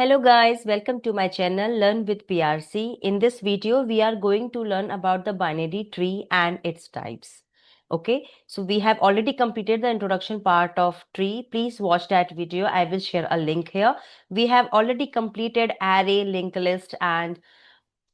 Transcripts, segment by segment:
Hello guys, welcome to my channel Learn with PRC. In this video, we are going to learn about the binary tree and its types. Okay, so we have already completed the introduction part of tree. Please watch that video. I will share a link here. We have already completed array, linked list and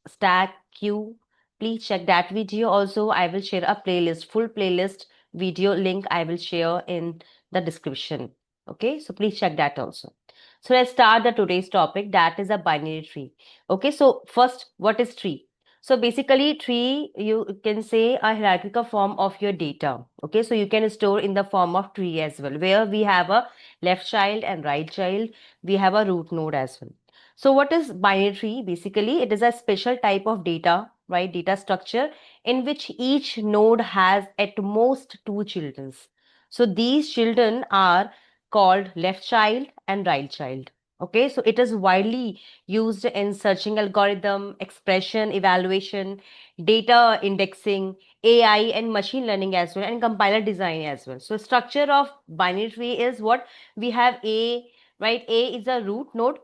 stack queue. Please check that video. Also, I will share a playlist, full playlist video link I will share in the description. Okay, so please check that also. So let's start the today's topic, that is a binary tree. Okay, so first, what is tree? So basically tree, you can say a hierarchical form of your data. Okay, so you can store in the form of tree as well, where we have a left child and right child. We have a root node as well. So what is binary tree? Basically, it is a special type of data, right? Data structure in which each node has at most two children. So these children are called left child and right child. Okay, so it is widely used in searching algorithm, expression evaluation, data indexing, AI and machine learning as well, and compiler design as well. So structure of binary tree is what we have A, right? A is a root node,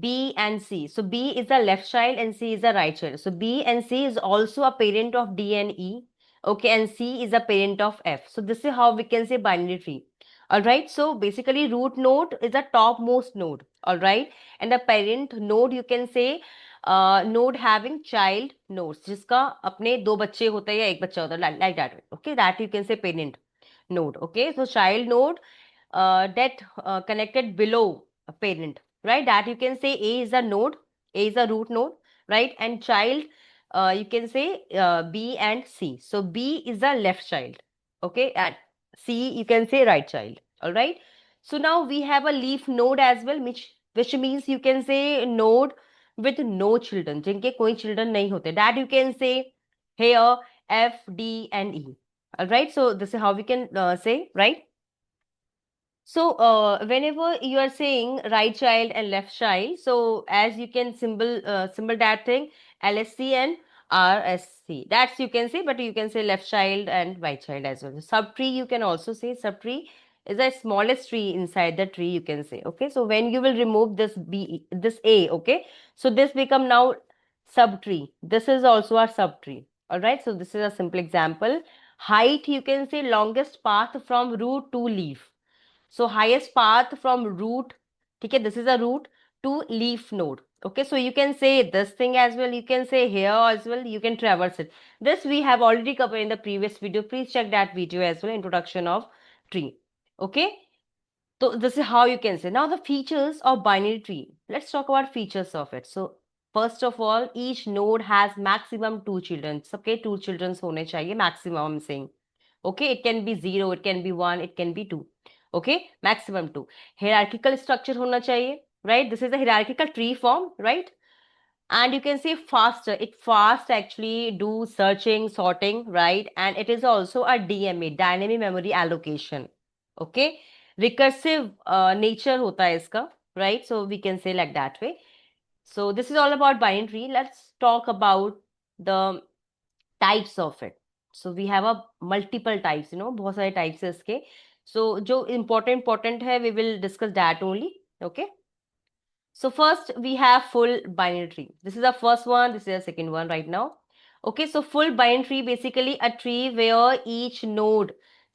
B and C. So B is the left child and C is the right child. So B and C is also a parent of D and E. Okay, and C is a parent of F. So this is how we can say binary tree. All right. So basically root node is the topmost node. All right. And the parent node you can say node having child nodes जिसका अपने दो बच्चे होते हैं या एक बच्चा होता है like that. Okay, that you can say parent node. Okay, so child node that connected below a parent, right? That you can say A is a node, A is a root node, right? And child, you can say B and C. So B is the left child, okay? And C you can say right child, all right? So now we have a leaf node as well, which means you can say node with no children, जिनके कोई children नहीं होते. That you can say here F, D, and E. All right. So this is how we can say, right? So, whenever you are saying right child and left child, so as you can symbol that thing, LSC and RSC. That's you can say, but you can say left child and right child as well. Subtree you can also say. Subtree is the smallest tree inside the tree you can say. Okay, so when you will remove this B, this A, okay, so this become now subtree. This is also a subtree. All right, so this is a simple example. Height you can say longest path from root to leaf. So highest path from root, okay, this is a root to leaf node. Okay, so you can say this thing as well, you can say here as well, you can traverse it. This we have already covered in the previous video. Please check that video as well, introduction of tree. Okay, so this is how you can say. Now the features of binary tree. Let's talk about features of it. So first of all, each node has maximum two children. Okay, two children होने चाहिए maximum I'm saying. Okay, it can be 0, it can be 1, it can be 2. Okay, maximum 2. Hierarchical structure होना चाहिए, right? This is a hierarchical tree form, right? And you can say faster, it fast actually do searching, sorting, right? And it is also a DMA, dynamic memory allocation. Okay, recursive nature hota hai iska, right? So we can say like that way. So this is all about binary tree. Let's talk about the types of it. So we have a multiple types, बहुत सारे types है इसके. सो जो important है we will discuss that only. Okay, so first we have full binary tree. This is the first one, this is the second one right now. Okay, so full binary tree basically a tree where each node,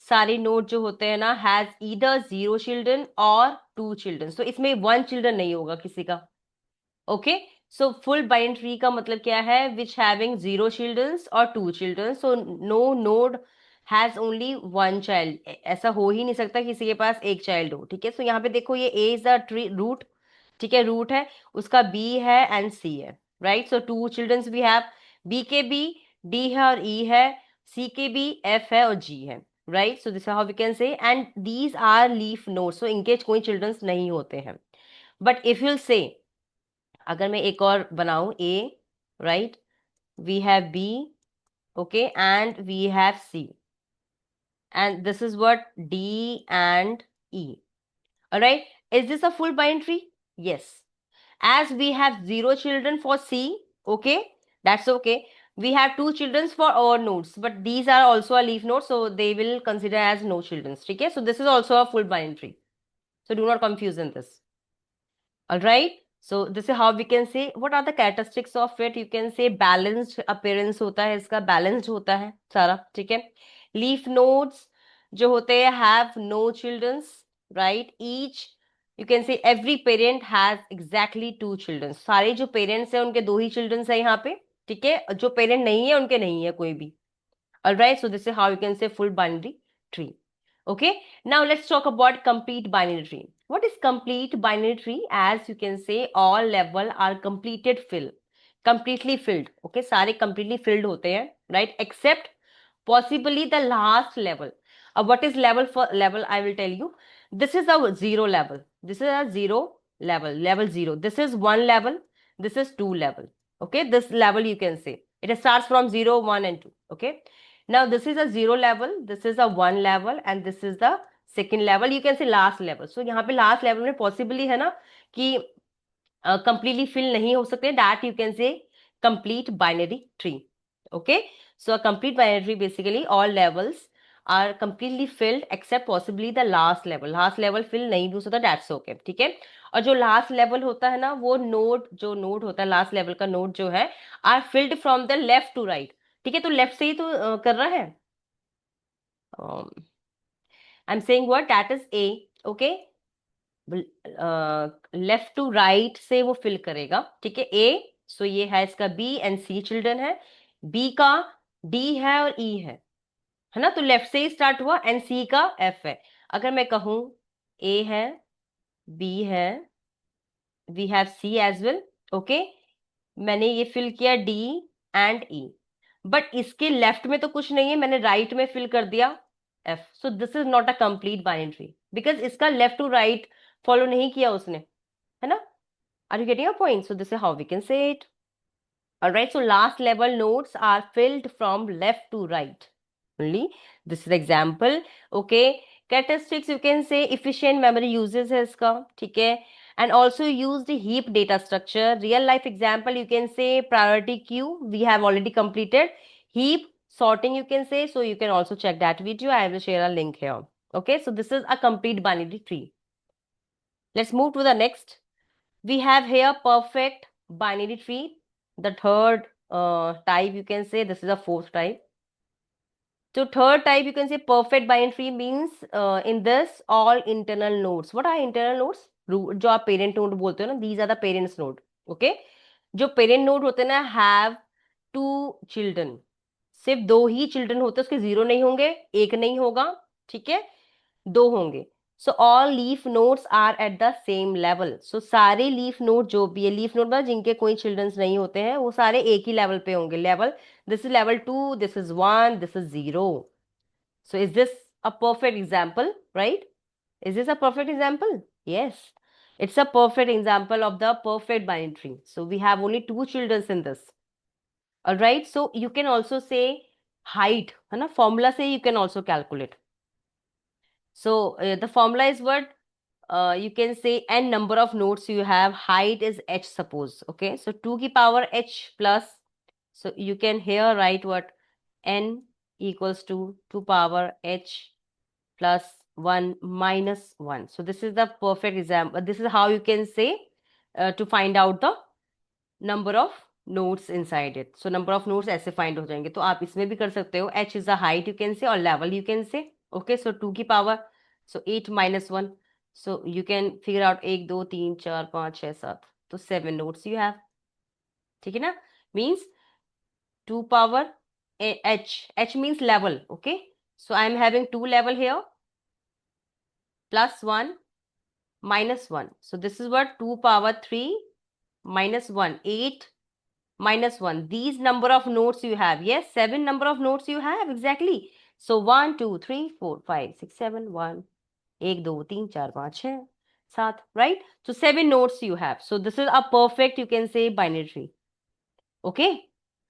सारे node जो होते हैं ना, has either 0 children और 2 children. सो इसमें 1 children नहीं होगा किसी का. Okay, so full binary tree का मतलब क्या है? विच हैविंग 0 चिल्ड्रंस और 2 children. So no node has only 1 child. ऐसा हो ही नहीं सकता किसी के पास एक चाइल्ड हो. ठीक है, सो यहाँ पे देखो ये ए इज द ट्री रूट. ठीक है, रूट है, उसका बी है एंड सी है, right? So 2 childrens we have. B के बी डी है और ई है, सी के बी एफ है और जी है, right? So this how we can say. And these are leaf nodes. So इनके कोई चिल्ड्रंस नहीं होते हैं. बट इफ यू से, अगर मैं एक और बनाऊं A, right, we have B, okay, and we have C, and this is what D and E. Alright, is this a full binary tree? Yes, as we have 0 children for C. Okay, that's okay. We have 2 children for our nodes, but these are also a leaf node, so they will consider as no children. Okay, so this is also a full binary tree, so do not confuse in this. All right. So this is how we can say what are the characteristics of it. You can say balanced appearance होता है इसका, balanced होता है सारा, ठीक है. Leaf nodes जो होते हैं have no childrens, right? Each you can say every parent has exactly two children. सारे जो parents हैं उनके दो ही children हैं यहाँ पे, ठीक है. जो parent नहीं है उनके नहीं है कोई भी. All right. So this is how you can say full binary tree. Okay. Now let's talk about complete binary tree. What is complete binary tree? As you can say, all level are completely filled. Okay, सारे completely filled होते हैं, right? Except possibly the last level. What is level for level? I will tell you. This is a zero level. This is a zero level. Level zero. This is one level. This is two level. Okay, this level you can say it starts from 0, 1, and 2. Okay. Now this is a zero level, this is a one level, and this is the second level. You can say last level. So यहाँ पे last level में possibly है ना कि completely fill नहीं हो सकते. That you can say complete binary tree. Okay. So a complete binary tree basically all levels are completely filled except possibly the last level. Last level fill नहीं भी हो सकता. That's okay. ठीक है. और जो लास्ट लेवल होता है ना वो नोड जो नोड होता है लास्ट लेवल का नोड जो है are filled from the left to right. ठीक है. तो लेफ्ट से ही तो कर रहा है. I am saying what that is A. Okay. Left to right से वो फिल करेगा. ठीक है. ए सो ये है इसका बी एंड सी चिल्ड्रन है. बी का डी है और ई है ना. तो लेफ्ट से ही स्टार्ट हुआ एंड सी का एफ है. अगर मैं कहूं ए है बी है we have C as well. Okay. मैंने ये फिल किया डी एंड ई बट इसके लेफ्ट में तो कुछ नहीं है. मैंने राइट में फिल कर दिया F. So this is not a complete binary because इसका लेफ्ट टू राइट फॉलो नहीं किया उसने, है ना. Are you getting a point? So this is how we can say it. Alright, so last level nodes are filled from left to right only. This is the example. Okay. Characteristics you can say efficient memory uses है इसका. ठीक है. And also use the heap data structure. Real life example you can say priority queue. We have already completed. Heap sorting you can say. So you can also check that video. I will share a link here. Okay. So this is a complete binary tree. Let's move to the next. We have here perfect binary tree. The third type you can say. This is a fourth type. So third type you can say perfect binary tree means in this all internal nodes. What are internal nodes? जो आप parent node बोलते हो ना, these are the parents node. Okay. जो parent node होते हैं ना have two children. सिर्फ दो ही चिल्ड्रन होते हैं. उसके जीरो नहीं होंगे, एक नहीं होगा. ठीक है. दो होंगे. So all leaf nodes are at the same level. So सारे लीफ नोड जो भी है लीफ नोड मतलब जिनके कोई चिल्ड्रंस नहीं होते हैं वो सारे एक ही लेवल पे होंगे. Level this is level 2, this is 1, this is 0. So is this a perfect example? Right. Is this a perfect example? Yes. It's a perfect example of the perfect binary tree. So we have only two children in this. All right. So you can also say height, है ना. Formula से you can also calculate. So the formula is what you can say n number of nodes you have. Height is h suppose. Okay. So 2 की power h plus. So you can here write what n equals to 2 power h plus 1 minus 1. So this is the perfect example. This is how you can say to find out the number of nodes inside it. So number of nodes ऐसे find हो जाएंगे. तो आप इसमें भी कर सकते हो. h is the height you can say or level you can say. Okay. So 2 की power. So 8 minus 1. So you can figure out 1, 2, 3, 4, 5, 6, 7. So 7 nodes you have. ठीक है ना. Means 2 power h. H means level. Okay. So I am having 2 level here. Plus 1 minus 1. So this is what 2 power 3 minus 1. 8 minus 1. These number of nodes you have. Yes, 7 number of nodes you have. Exactly. So 1, 2, 3, 4, 5, 6, 7, 1. 1, 2, 3, 4, 5, 6, 7. Right? So 7 nodes you have. So this is a perfect, you can say, binary tree. Okay?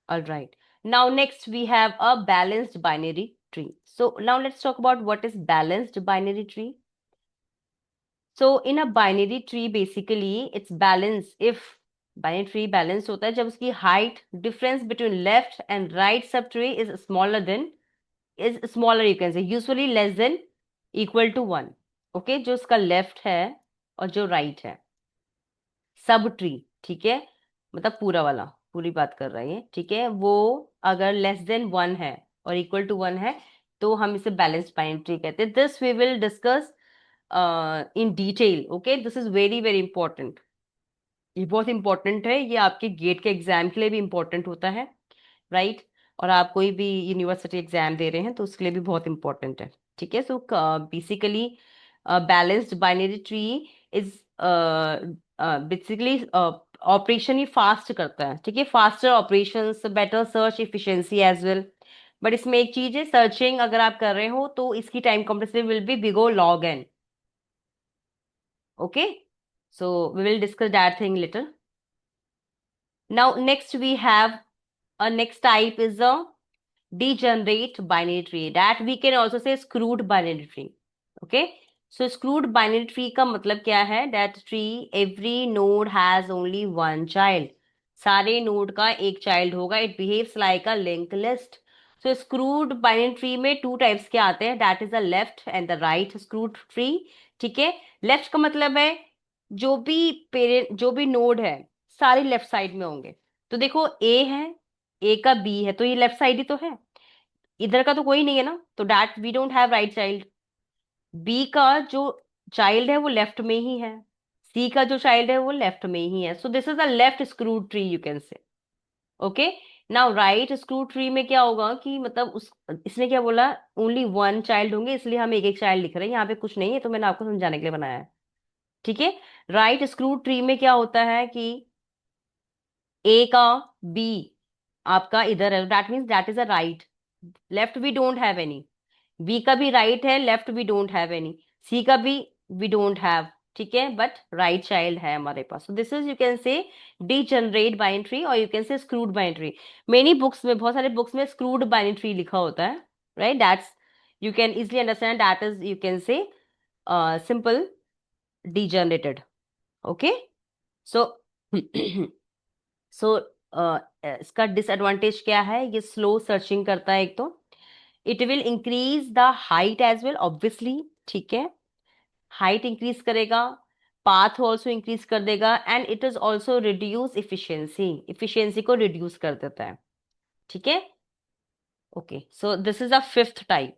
All right. Now next we have a balanced binary tree. So now let's talk about what is balanced binary tree. So in a binary tree basically it's balance. If binary tree balance होता है जब उसकी height difference between left and right subtree is smaller you can say usually less than equal to 1. Okay, जो उसका left है और जो right है. सब ट्री, ठीक है, मतलब पूरा वाला, पूरी बात कर रहे हैं, ठीक है, वो अगर लेस देन 1 है और इक्वल टू 1 है तो हम इसे बैलेंस्ड बाइनरी ट्री कहते हैं. This we will discuss in detail. Okay, this is very very important. ये बहुत इंपॉर्टेंट है, ये आपके गेट के एग्जाम के लिए भी इंपॉर्टेंट होता है, राइट? और आप कोई भी यूनिवर्सिटी एग्जाम दे रहे हैं तो उसके लिए भी बहुत इंपॉर्टेंट है, ठीक है. So basically balanced binary tree is basically operation ही फास्ट करता है, ठीक है, faster operations, better search efficiency as well. But इसमें एक चीज है, सर्चिंग अगर आप कर रहे हो तो इसकी time complexity will be big O log N. Okay, so we will discuss that thing little. Now next we have a next type is a degenerate binary tree, that we can also say screwed binary tree. Okay, so screwed binary tree का मतलब क्या है? That tree every node has only one child. सारे node का एक child होगा. It behaves like a linked list. So screwed binary tree में two types के आते हैं, that is the left and the right screwed tree. ठीक है, लेफ्ट का मतलब है जो भी पेरेंट, जो भी नोड है सारे लेफ्ट साइड में होंगे. तो देखो ए है, ए का बी है, तो ये लेफ्ट साइड ही तो है, इधर का तो कोई नहीं है ना, तो that we don't have right child. B का जो चाइल्ड है वो लेफ्ट में ही है, सी का जो चाइल्ड है वो लेफ्ट में ही है. सो this is a left screw tree you can से. Okay, now right screw tree में क्या होगा कि मतलब उस, इसने क्या बोला, ओनली वन चाइल्ड होंगे, इसलिए हम एक एक चाइल्ड लिख रहे हैं, यहाँ पे कुछ नहीं है, तो मैंने आपको समझाने के लिए बनाया है, ठीक है. राइट स्क्रू ट्री में क्या होता है कि ए का बी आपका इधर है, that means that is a right. Left we don't have any. B का भी राइट है, left we don't have any. C का भी वी डोंट हैव, ठीक है, बट राइट चाइल्ड है हमारे पास. So this is you can say degenerate binary tree और you can say skewed binary tree. Many books में, बहुत सारे बुक्स में स्क्रूड बाइनरी ट्री लिखा होता है, right? That's you can easily understand, that is you can say simple degenerated. Okay, so so इसका disadvantage क्या है? ये स्लो सर्चिंग करता है एक तो. It will increase the height as well obviously, ठीक है, हाइट इंक्रीज करेगा, पाथ ऑल्सो इंक्रीज कर देगा, and it is also reduce efficiency, efficiency को रिड्यूस कर देता है, ठीक है. Okay, so this is a fifth type.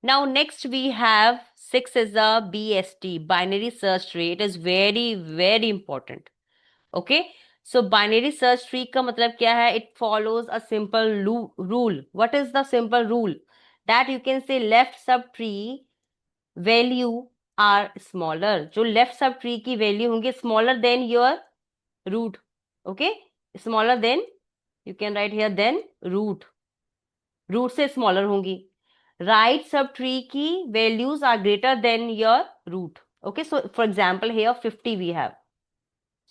Now next we have six is a BST, binary search tree. It is very very important. Okay, so binary search tree का मतलब क्या है? It follows a simple rule. What is the simple rule? That you can say left subtree value are smaller. जो left subtree की value होंगी smaller than your root. Okay, smaller than, you can write here, then root. Root से smaller होंगी. Right sub tree की values are greater than your root. Okay, so for example here 50 we have.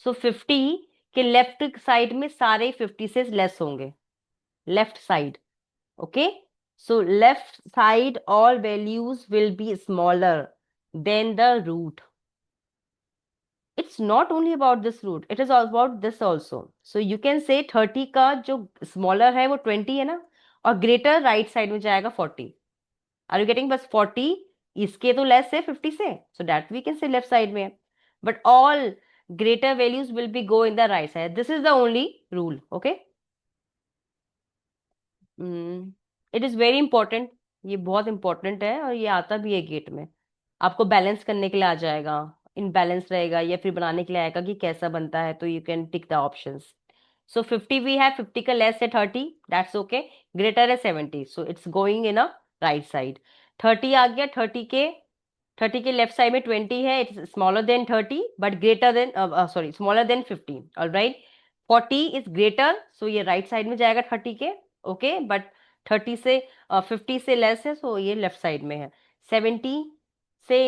So 50 के left side में सारे 50 से less होंगे, left side. Okay, so left side all values will be smaller than the root. It's not only about this root, it is all about this also. So you can say 30 का जो smaller है वो 20 है ना, और greater right side में जाएगा 40. Are you getting? बस 40 इसके तो less है 50 से, so that we can say left side में है. But all greater values will be go in the right side. This is the only rule. Okay. It is very important. ये बहुत important है और ये आता भी है गेट में. आपको बैलेंस करने के लिए आ जाएगा, इनबैलेंस रहेगा, या फिर बनाने के लिए आएगा कि कैसा बनता है, तो you can tick the options. So 50 वी है, 50 का लेस है 30, दैट्स ओके. ग्रेटर है 70, so it's going in a right side. 30 आ गया, 30 के लेफ्ट साइड में 20 है, it's smaller than 30 but greater than, sorry, smaller than 50. Alright, 40 is greater, so ये राइट साइड में जाएगा 30 के. ओके, बट 30 से 50 से लेस है, सो ये लेफ्ट साइड में है. 70 से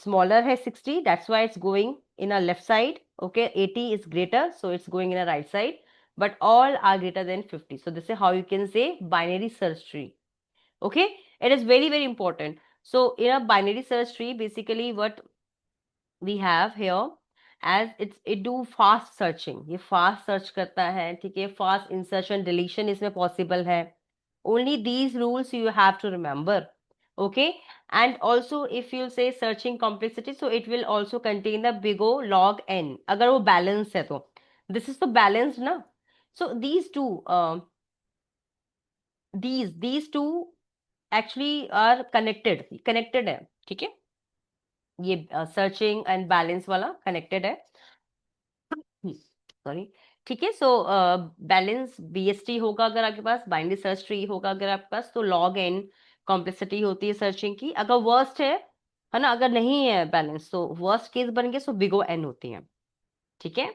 स्मॉलर है 60, that's why it's going in a left side. Okay, 80 is greater, so it's going in a right side, but all are greater than 50. So this is how you can say binary search tree. Okay, it is very very important. So in a binary search tree, basically what we have here, as it do fast searching, ये fast search करता है, ठीक है, fast insertion deletion इसमें possible है. Only these rules you have to remember. Okay, and also if you say searching complexity, so it will also contain the big O log n, अगर वो balance है तो this is the balanced ना. So these two these two actually are connected है. ठीक है, ये searching and balance वाला कनेक्टेड है. सॉरी. ठीक है, सो बैलेंस बीएसटी होगा अगर आपके पास, बाइनरी सर्च ट्री होगा अगर आपके पास, तो लॉग एन कॉम्प्लेक्सिटी होती है सर्चिंग की. अगर वर्स्ट है ना, अगर नहीं है बैलेंस तो वर्स्ट केस बन गए, सो बिगो एन होती है. ठीक है,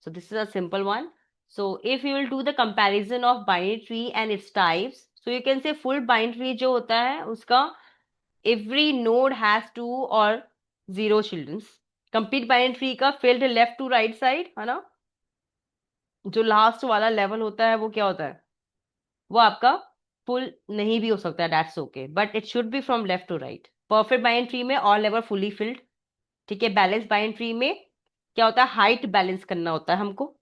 सो this is a simple one. So if you will do the comparison of binary tree and its types, so you can से फुल बाइनरी ट्री जो होता है उसका every node has two or zero childrens. Complete binary tree का filled left to right side है ना, जो last वाला लेवल होता है वो क्या होता है, वो आपका फुल नहीं भी हो सकता है, that's okay, but it should be from left to right. Perfect binary tree में ऑल लेवल फुली फिल्ड. ठीक है, बैलेंस बाइनरी ट्री में क्या होता है, हाइट बैलेंस करना होता है हमको.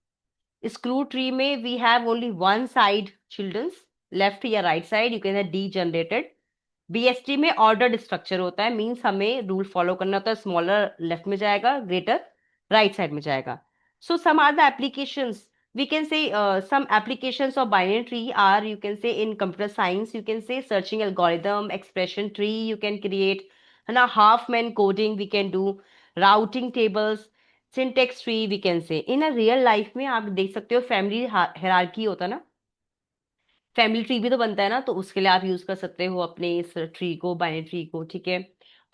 स्क्रू ट्री में we have only one side childrens, left या right side, you can degenerated. BST में ऑर्डर्ड स्ट्रक्चर होता है, मींस हमें रूल फॉलो करना होता है, स्मॉलर लेफ्ट में जाएगा, ग्रेटर राइट साइड में जाएगा. So some are the applications, we can say some applications of binary tree are, you can say in computer science, you can say searching algorithm, expression tree you can create, है ना, half man coding we can do, routing tables, syntax tree we can say. in a real life में आप देख सकते हो family hierarchy होता है ना, फैमिली ट्री भी तो बनता है ना, तो उसके लिए आप यूज कर सकते हो अपने इस ट्री को, बाइनरी ट्री को. ठीक है,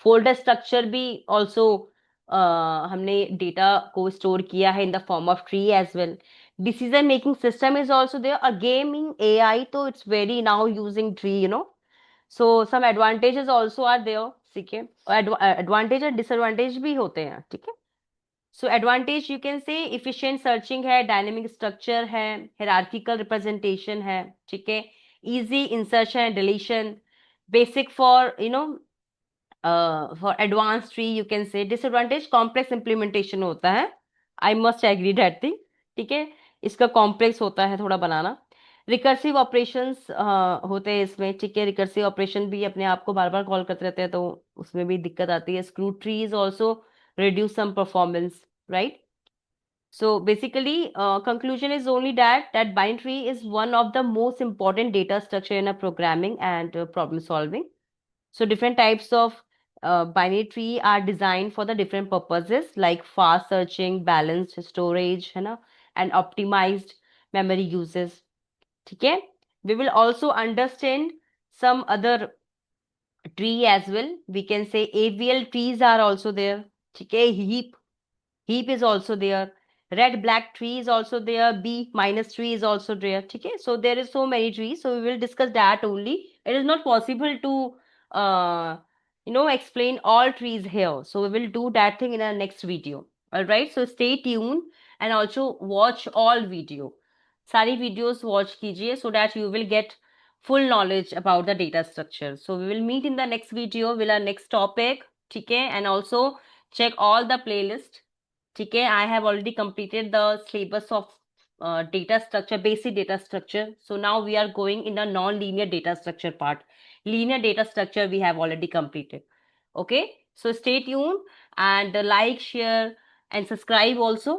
फोल्डर स्ट्रक्चर भी ऑल्सो हमने डेटा को स्टोर किया है in the form of tree as well. Decision making system is also there, a gaming AI, तो it's very now using tree, you know. So some advantages also are there. ठीक है, advantage और disadvantage भी होते हैं. ठीक है, so advantage you can say efficient searching है, डायनेमिक स्ट्रक्चर है, हिरार्किकल रिप्रेजेंटेशन है. ठीक है, easy insertion and deletion, basic for you know for advance tree you can say. Disadvantage complex implementation होता है, I must agree that thing. ठीक है, इसका कॉम्प्लेक्स होता है थोड़ा बनाना. रिकर्सिव ऑपरेशंस होते हैं इसमें. ठीक है, रिकर्सिव ऑपरेशन भी अपने आप को बार बार कॉल करते रहते हैं, तो उसमें भी दिक्कत आती है. Screw tree is also reduce some performance, right? So basically, conclusion is only that binary is one of the most important data structure in a programming and problem solving. So different types of binary tree are designed for the different purposes like fast searching, balanced storage, है ना, and optimized memory uses. ठीक है, we will also understand some other tree as well. We can say AVL trees are also there. ठीक है, heap is also there, red black tree is also there, b minus tree is also there. Okay, so there is so many trees, so we will discuss that only. It is not possible to uh, explain all trees here, so we will do that thing in our next video. All right, so stay tuned and also watch all video, सारी videos watch कीजिए, so that you will get full knowledge about the data structure. So we will meet in the next video with our next topic. ठीक है, and also check all the playlist. ठीक है, I have already completed the syllabus of data structure, basic data structure. So now we are going in the non-linear data structure part. Linear data structure we have already completed. Okay, so stay tuned and like, share and subscribe also.